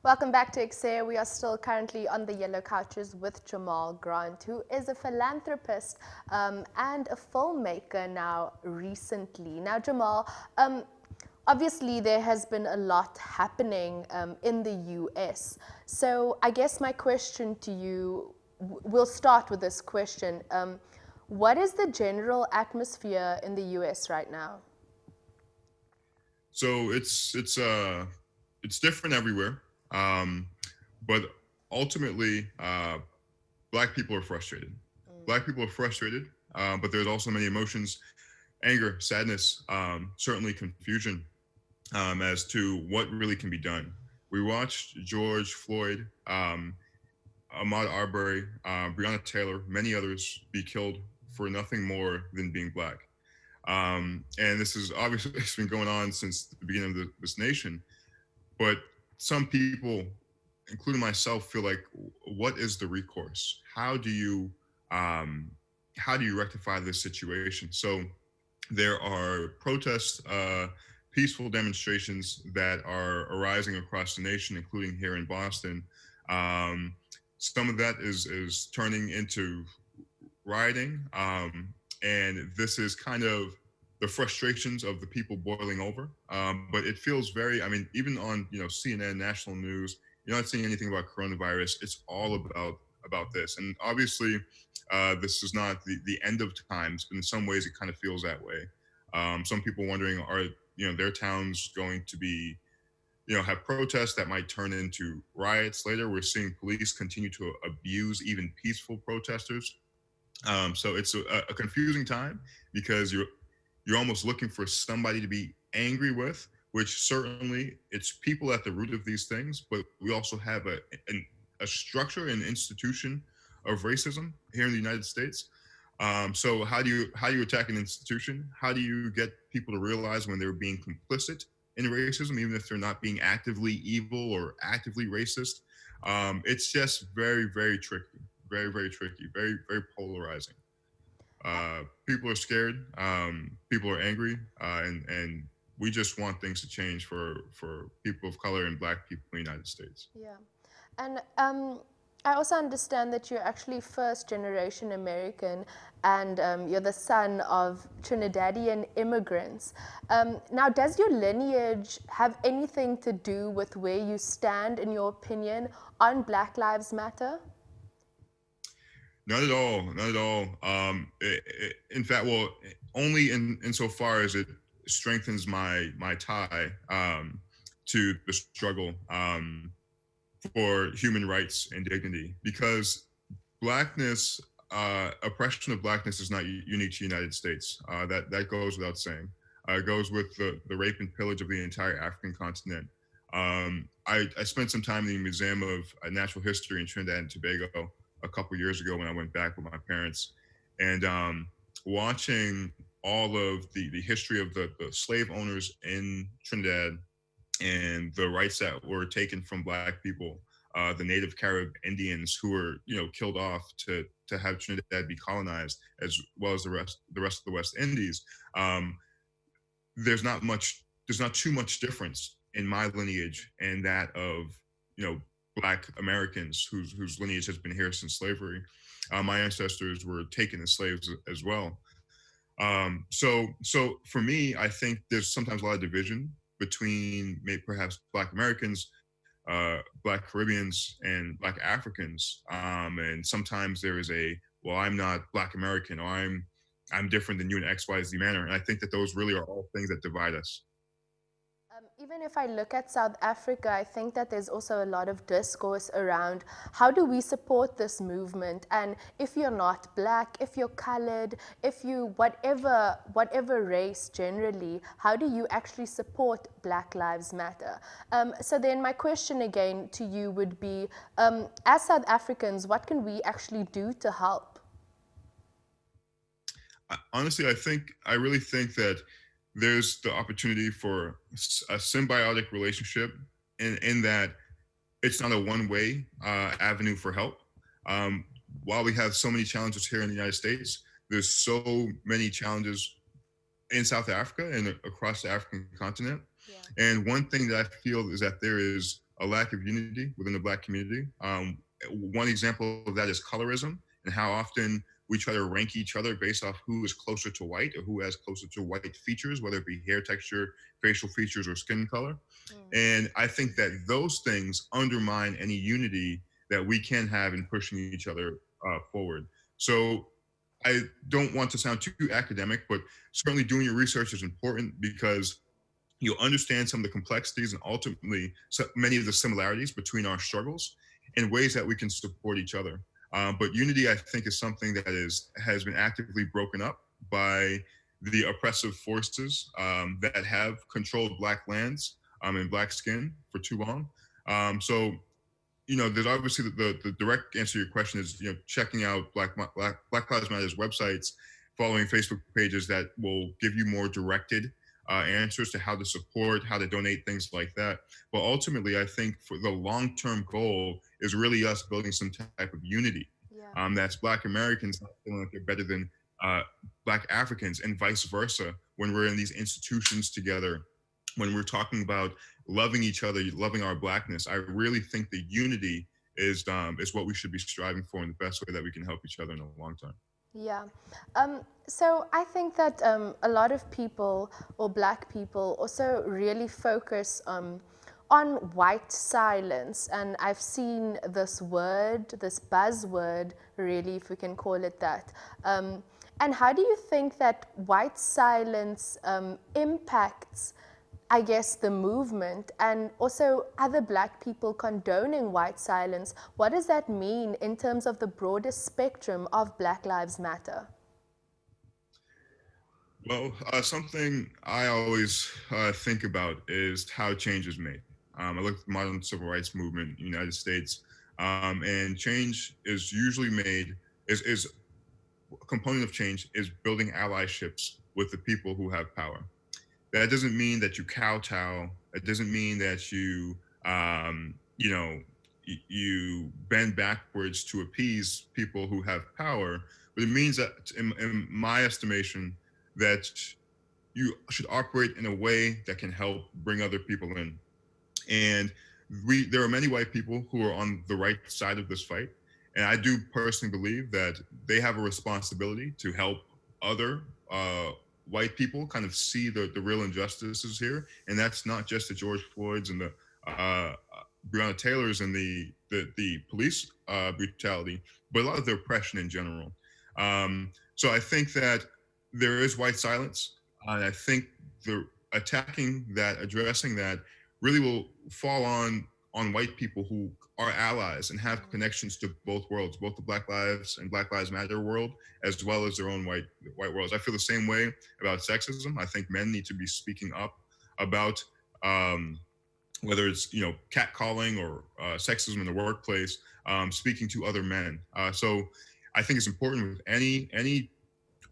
Welcome back to EKSE. We are still currently on the yellow couches with Jamal Grant, who is a philanthropist and a filmmaker now recently. Now, Jamal, obviously there has been a lot happening in the US. So I guess my question to you, we'll start with this question. What is the general atmosphere in the US right now? So it's different everywhere, but ultimately, Black people are frustrated. Black people are frustrated, but there's also many emotions: anger, sadness, certainly confusion as to what really can be done. We watched George Floyd, Ahmaud Arbery, Breonna Taylor, many others be killed for nothing more than being Black. And this is obviously it's been going on since the beginning of this nation. But some people, including myself, feel like, what is the recourse? How do you rectify this situation? So there are protests, peaceful demonstrations that are arising across the nation, including here in Boston. Some of that is turning into rioting, and this is kind of the frustrations of the people boiling over. But it feels very, I mean, even on CNN, national news, you're not seeing anything about coronavirus. It's all about this, and obviously, this is not the end of times, but in some ways, it kind of feels that way. Some people wondering, are their towns going to be have protests that might turn into riots later? We're seeing police continue to abuse even peaceful protesters. So it's a confusing time because you're almost looking for somebody to be angry with, which certainly it's people at the root of these things, but we also have a structure, an institution of racism here in the United States. So how do you attack an institution? How do you get people to realize when they're being complicit in racism, even if they're not being actively evil or actively racist? It's just very, very tricky, very tricky, very polarizing. People are scared. People are angry, and we just want things to change for people of color and Black people in the United States. Yeah. And I also understand that you're actually first generation American and you're the son of Trinidadian immigrants. Now, does your lineage have anything to do with where you stand, in your opinion, on Black Lives Matter? Not at all. Not at all. In fact, well, only insofar as it strengthens my tie to the struggle for human rights and dignity, because blackness, oppression of blackness, is not unique to the United States. That goes without saying. It goes with the rape and pillage of the entire African continent. I spent some time in the Museum of Natural History in Trinidad and Tobago a couple years ago when I went back with my parents, and watching all of the history of the slave owners in Trinidad and the rights that were taken from Black people, the native Carib Indians who were killed off to have Trinidad be colonized, as well as the rest of the West Indies. There's not too much difference in my lineage and that of Black Americans whose lineage has been here since slavery. My ancestors were taken as slaves as well. So for me, I think there's sometimes a lot of division between maybe perhaps Black Americans, Black Caribbeans, and Black Africans. And sometimes there is well, I'm not Black American, or I'm different than you in X, Y, Z manner. And I think that those really are all things that divide us. Even if I look at South Africa, I think that there's also a lot of discourse around how do we support this movement, and if you're not Black, if you're colored, if you whatever race generally, how do you actually support Black Lives Matter? So then my question again to you would be, as South Africans, what can we actually do to help? Honestly, I really think that there's the opportunity for a symbiotic relationship in that it's not a one-way avenue for help. While we have so many challenges here in the United States, there's so many challenges in South Africa and across the African continent. Yeah. And one thing that I feel is that there is a lack of unity within the Black community. One example of that is colorism, and how often we try to rank each other based off who is closer to white or who has closer to white features, whether it be hair texture, facial features, or skin color. And I think that those things undermine any unity that we can have in pushing each other forward. So I don't want to sound too academic, but certainly doing your research is important because you'll understand some of the complexities and ultimately so many of the similarities between our struggles and ways that we can support each other. But unity, I think, is something that has been actively broken up by the oppressive forces that have controlled Black lands and Black skin for too long. So, there's obviously the direct answer to your question is, checking out Black Lives Matter's websites, following Facebook pages that will give you more directed answers to how to support, how to donate, things like that. But ultimately, I think for the long-term goal is really us building some type of unity. Yeah. That's Black Americans not feeling like they're better than Black Africans, and vice versa. When we're in these institutions together, when we're talking about loving each other, loving our Blackness, I really think the unity is what we should be striving for in the best way that we can help each other in the long term. Yeah. So I think that a lot of people, or Black people, also really focus on white silence. And I've seen this word, this buzzword, really, if we can call it that. And how do you think that white silence impacts, I guess, the movement, and also other Black people condoning white silence? What does that mean in terms of the broader spectrum of Black Lives Matter? Well, something I always think about is how change is made. I look at the modern civil rights movement in the United States, and change is usually made, is a component of change is building allyships with the people who have power. That doesn't mean that you kowtow. It doesn't mean that you bend backwards to appease people who have power. But it means that, in my estimation, that you should operate in a way that can help bring other people in. And there are many white people who are on the right side of this fight. And I do personally believe that they have a responsibility to help other white people kind of see the real injustices here. And that's not just the George Floyds and the Breonna Taylors and the police brutality, but a lot of the oppression in general. So I think that there is white silence. And I think the attacking that, addressing that, really will fall on white people who are allies and have connections to both worlds, both the Black Lives and Black Lives Matter world, as well as their own white worlds. I feel the same way about sexism. I think men need to be speaking up about whether it's catcalling or sexism in the workplace, speaking to other men. So I think it's important with any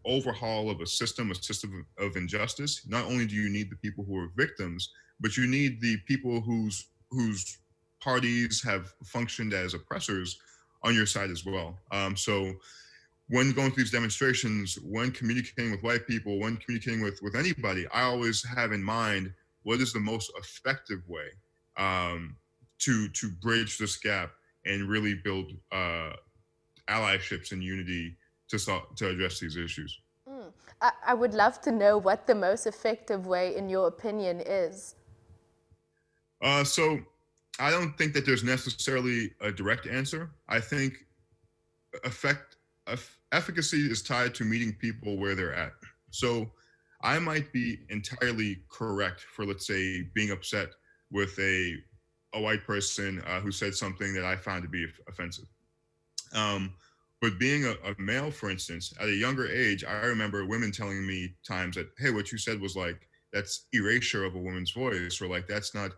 overhaul of a system of injustice. Not only do you need the people who are victims, but you need the people whose parties have functioned as oppressors on your side as well. So when going through these demonstrations, when communicating with white people, when communicating with anybody, I always have in mind what is the most effective way to bridge this gap and really build allyships and unity to address these issues. I would love to know what the most effective way, in your opinion, is. So I don't think that there's necessarily a direct answer. I think efficacy is tied to meeting people where they're at. So I might be entirely correct for, let's say, being upset with a white person who said something that I found to be offensive. But being a male, for instance, at a younger age, I remember women telling me times that, hey, what you said was like, that's erasure of a woman's voice, or like, that's not,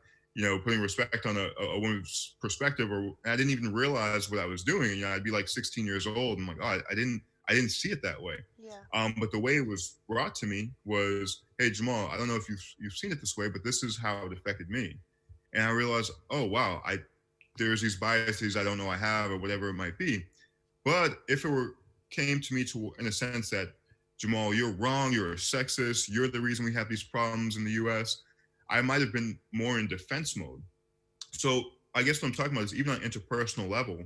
putting respect on a woman's perspective, or I didn't even realize what I was doing. I'd be like 16 years old, and I'm like, oh, I didn't see it that way. Yeah. But the way it was brought to me was, hey, Jamal, I don't know if you've seen it this way, but this is how it affected me. And I realized, oh, wow, there's these biases I don't know I have, or whatever it might be. But if it came to me in a sense that, Jamal, you're wrong, you're a sexist, you're the reason we have these problems in the US, I might have been more in defense mode. So I guess what I'm talking about is even on an interpersonal level,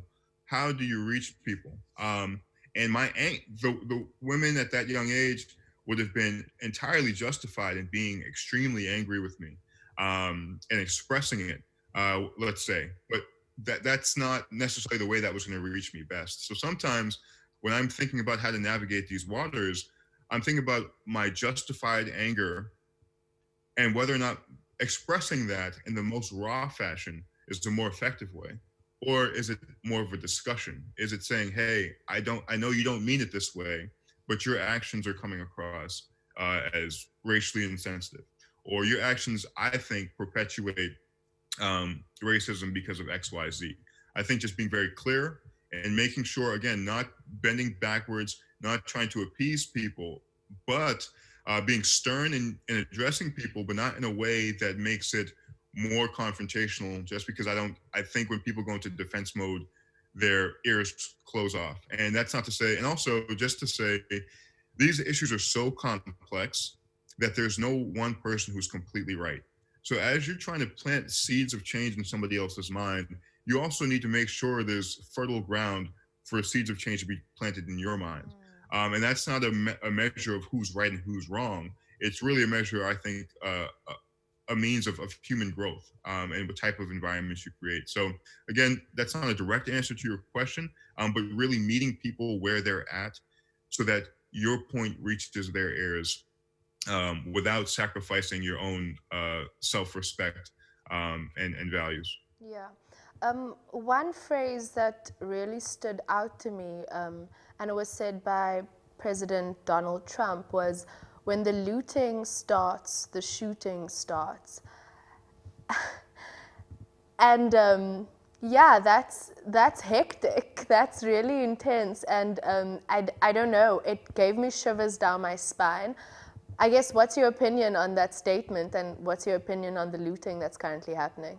how do you reach people? And the women at that young age would have been entirely justified in being extremely angry with me, and expressing it, let's say. But that's not necessarily the way that was going to reach me best. So sometimes when I'm thinking about how to navigate these waters, I'm thinking about my justified anger and whether or not expressing that in the most raw fashion is the more effective way. Or is it more of a discussion? Is it saying, hey, I know you don't mean it this way, but your actions are coming across as racially insensitive, or your actions, I think, perpetuate racism because of X, Y, Z. I think just being very clear and making sure, again, not bending backwards, not trying to appease people, but being stern in addressing people, but not in a way that makes it more confrontational. Just because I think when people go into defense mode, their ears close off. And that's not to say, and also just to say, these issues are so complex that there's no one person who's completely right. So as you're trying to plant seeds of change in somebody else's mind, you also need to make sure there's fertile ground for seeds of change to be planted in your mind. And that's not a measure of who's right and who's wrong. It's really a measure, I think, a means of human growth, and what type of environments you create. So again, that's not a direct answer to your question, but really meeting people where they're at so that your point reaches their ears, without sacrificing your own self-respect, and values. Yeah. One phrase that really stood out to me, and it was said by President Donald Trump, was, when the looting starts, the shooting starts. And yeah, that's hectic. That's really intense. And I don't know, it gave me shivers down my spine. I guess, what's your opinion on that statement, and what's your opinion on the looting that's currently happening?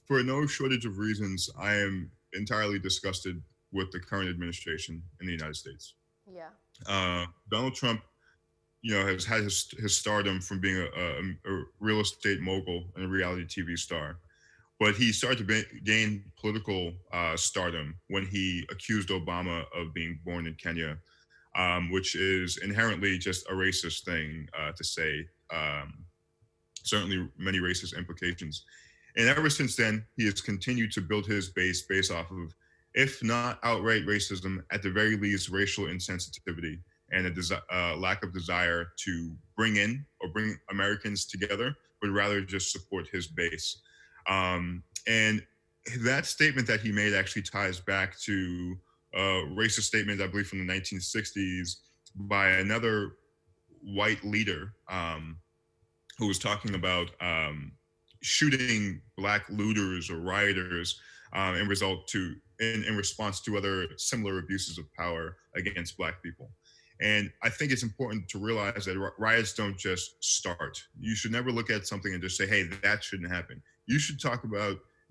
For no shortage of reasons, I am entirely disgusted with the current administration in the United States. Yeah. Donald Trump, has had his stardom from being a real estate mogul and a reality TV star. But he started to gain political stardom when he accused Obama of being born in Kenya, which is inherently just a racist thing to say. Certainly many racist implications. And ever since then, he has continued to build his base based off of, if not outright racism, at the very least racial insensitivity and a lack of desire to bring Americans together, but rather just support his base. And that statement that he made actually ties back to a racist statement, I believe, from the 1960s by another white leader, who was talking about shooting black looters or rioters, in response to other similar abuses of power against black people. And I think it's important to realize that riots don't just start. You should never look at something and just say, hey, that shouldn't happen. You should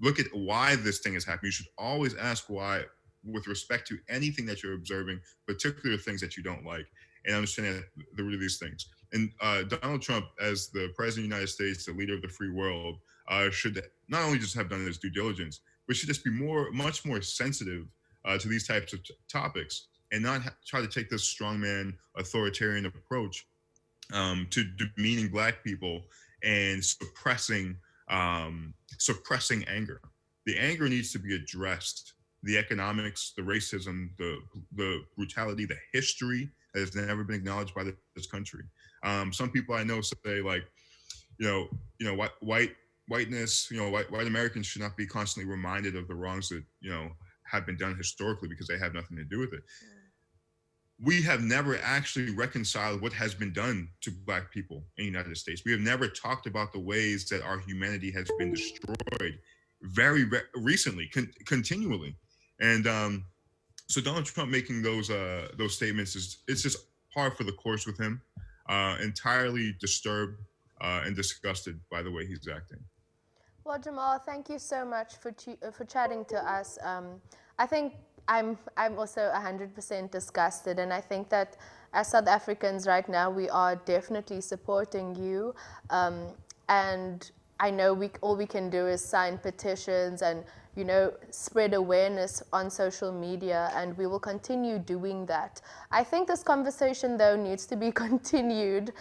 look at why this thing is happening. You should always ask why, with respect to anything that you're observing, particularly things that you don't like, and understand the root of these things. And Donald Trump, as the president of the United States, the leader of the free world, should not only just have done his due diligence, but should just be much more sensitive to these types of topics, and not try to take this strongman authoritarian approach to demeaning black people and suppressing anger. The anger needs to be addressed. The economics, the racism, the brutality, the history that has never been acknowledged by this country. Some people I know say, like, whiteness, white Americans should not be constantly reminded of the wrongs that have been done historically because they have nothing to do with it. We have never actually reconciled what has been done to black people in the United States. We have never talked about the ways that our humanity has been destroyed very recently, continually. And so Donald Trump making those statements it's just par for the course with him. Entirely disturbed and disgusted by the way he's acting. Well, Jamal, thank you so much for chatting to us. I think I'm also 100% disgusted, and I think that as South Africans right now, we are definitely supporting you, and I know all we can do is sign petitions and, you know, spread awareness on social media, and we will continue doing that. I think this conversation, though, needs to be continued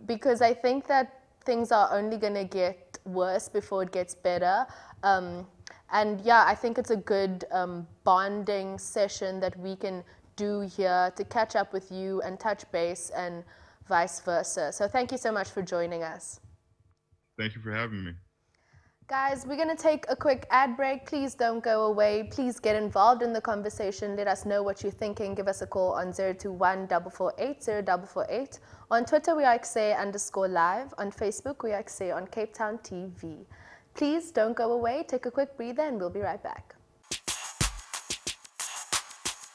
because I think that things are only going to get worse before it gets better. And yeah, I think it's a good bonding session that we can do here to catch up with you and touch base and vice versa. So thank you so much for joining us. Thank you for having me. Guys, we're going to take a quick ad break. Please don't go away. Please get involved in the conversation. Let us know what you're thinking. Give us a call on 021 448 0448. On Twitter, we are EKSE_live. On Facebook, we are EKSE on Cape Town TV. Please don't go away. Take a quick breather and we'll be right back.